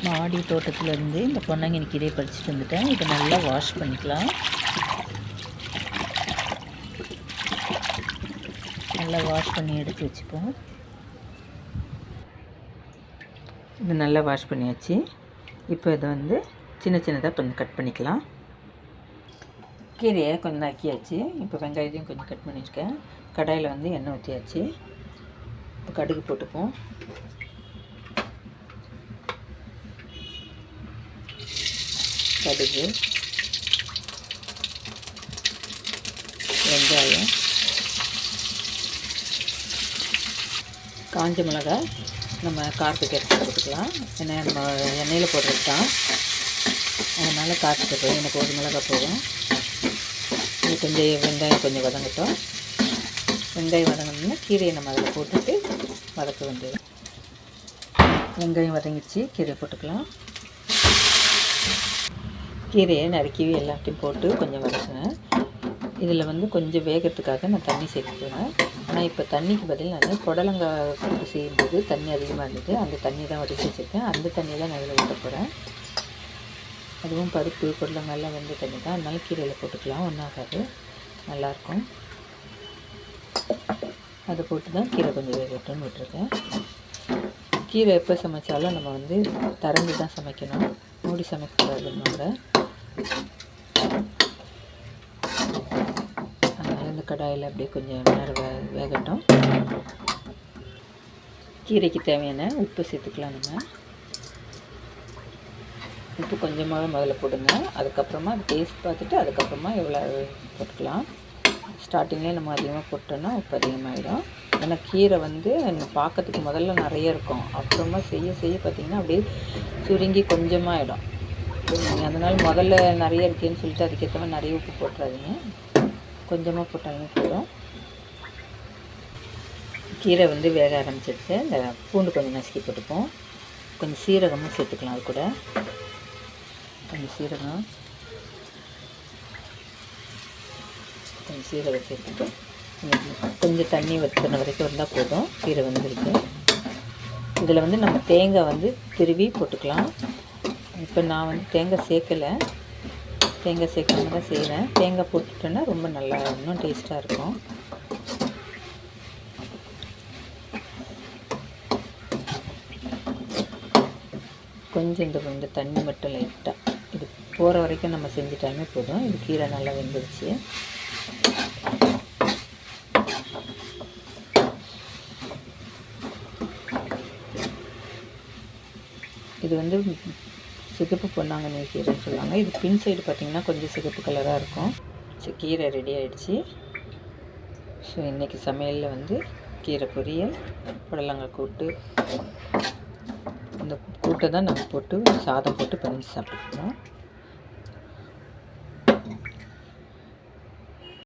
மாடி தோட்டத்துலேருந்து இந்த பொன்னாங்கண்ணி கீரையை பறிச்சுட்டு வந்துட்டேன். இதை நல்லா வாஷ் பண்ணிக்கலாம். நல்லா வாஷ் பண்ணி எடுத்து வச்சுப்போம். இது நல்லா வாஷ் பண்ணியாச்சு. இப்போ இதை சின்ன சின்னதாக கொஞ்சம் கட் பண்ணிக்கலாம். கீரையை கொஞ்சம் நறுக்கியாச்சு. இப்போ வெங்காயத்தையும் கொஞ்சம் கட் பண்ணியிருக்கேன். கடாயில் எண்ணெய் ஊற்றியாச்சு. இப்போ கடுகு போட்டுப்போம். கடுகு, வெங்காயம், காஞ்ச மிளகாய் நம்ம காரத்துக்கு எடுத்து போட்டுக்கலாம். ஏன்னா நம்ம எண்ணெயில் போடுறது தான், அதனால் காரத்துக்கு போய் எனக்கு ஒரு மிளகாய் போதும். இது கொஞ்சம் வெங்காயம் கொஞ்சம் வதங்கட்டும். வெங்காயம் வதங்கணும்னா கீரையை நம்ம அதில் போட்டுட்டு வதக்க வேண்டியது. வெங்காயம் வதங்கிடுச்சு, கீரையை போட்டுக்கலாம். கீரையை நறுக்கி எல்லாத்தையும் போட்டு கொஞ்சம் வதக்குவேன். இதில் கொஞ்சம் வேகிறதுக்காக நான் தண்ணி சேர்த்துக்குவேன். ஆனால் இப்போ தண்ணிக்கு பதில் நான் புடலங்காய் செய்யும்போது தண்ணி அதிகமாக இருந்தது. அந்த தண்ணி தான் வடித்து வச்சுருக்கேன். அந்த தண்ணியை தான் நான் இதில் ஊற்ற போகிறேன். அதுவும் பருப்பு புடலங்காயெல்லாம் வெந்த தண்ணி தான், அதனால கீரையில் போட்டுக்கலாம், ஒன்றாகாது, நல்லாயிருக்கும். அதை போட்டு தான் கீரை கொஞ்சம் வேகட்டும்னு விட்டுருக்கேன். கீரை எப்போ சமைச்சாலும் நம்ம திறந்து தான் சமைக்கணும், மூடி சமைக்கக்கூடாதுன்னாங்க. அதனால் இந்த கடாயில் அப்படியே கொஞ்சம் நேரம் வேகட்டும். கீரைக்கு தேவையான உப்பு சேர்த்துக்கலாம். நம்ம உப்பு கொஞ்சமாக முதல்ல போடுங்க. அதுக்கப்புறமா டேஸ்ட் பார்த்துட்டு அதுக்கப்புறமா எவ்வளோ போட்டுக்கலாம். ஸ்டார்டிங்லேயே நம்ம அதிகமாக போட்டோன்னா உப்பு அதிகமாகிடும். ஏன்னா கீரை பார்க்கறதுக்கு முதல்ல நிறைய இருக்கும், அப்புறமா செய்ய செய்ய பார்த்திங்கன்னா அப்படியே சுருங்கி கொஞ்சமாக ஆகிடும். அதனால் முதல்ல நிறைய இருக்குதுன்னு சொல்லிட்டு அதுக்கேற்ற மாதிரி நிறைய உப்பு போட்டுறாதீங்க, கொஞ்சமாக போட்டாலும் போதும். கீரை வேக ஆரம்பிச்சிடுச்சு. இந்த பூண்டு கொஞ்சம் நசுக்கி போட்டுப்போம். கொஞ்சம் சீரகமும் சேர்த்துக்கலாம். அது கூட கொஞ்சம் சீரகம் சேர்த்துட்டு கொஞ்சம் தண்ணி வற்றின வரைக்கும் இருந்தால் போதும். கீரை வெந்திருக்கு. இதில் நம்ம தேங்காய் திருவி போட்டுக்கலாம். இப்போ நான் தேங்காய் சேர்க்கலை, தேங்காய் சேர்க்காம தான் செய்கிறேன். தேங்காய் போட்டுட்டோன்னா ரொம்ப நல்லா இன்னும் டேஸ்ட்டாக இருக்கும். கொஞ்சம் இந்த தண்ணி மட்டும் லைட்டாக இது போகிற வரைக்கும் நம்ம செஞ்சிட்டாலுமே போதும். இது கீரை நல்லா வெந்துருச்சு. இது சிகப்பு பொன்னாங்கண்ணி கீரைன்னு சொல்லுவாங்க. இது பின் சைடு பார்த்திங்கன்னா கொஞ்சம் சிகப்பு கலராக இருக்கும். ஸோ கீரை ரெடி ஆகிடுச்சு. ஸோ இன்றைக்கி சமையலில் கீரை பொரியல், புடலங்காய் கூட்டு, இந்த கூட்டை தான் நம்ம போட்டு சாதம் போட்டு பிணைஞ்சி சாப்பிட்டுக்கணும்.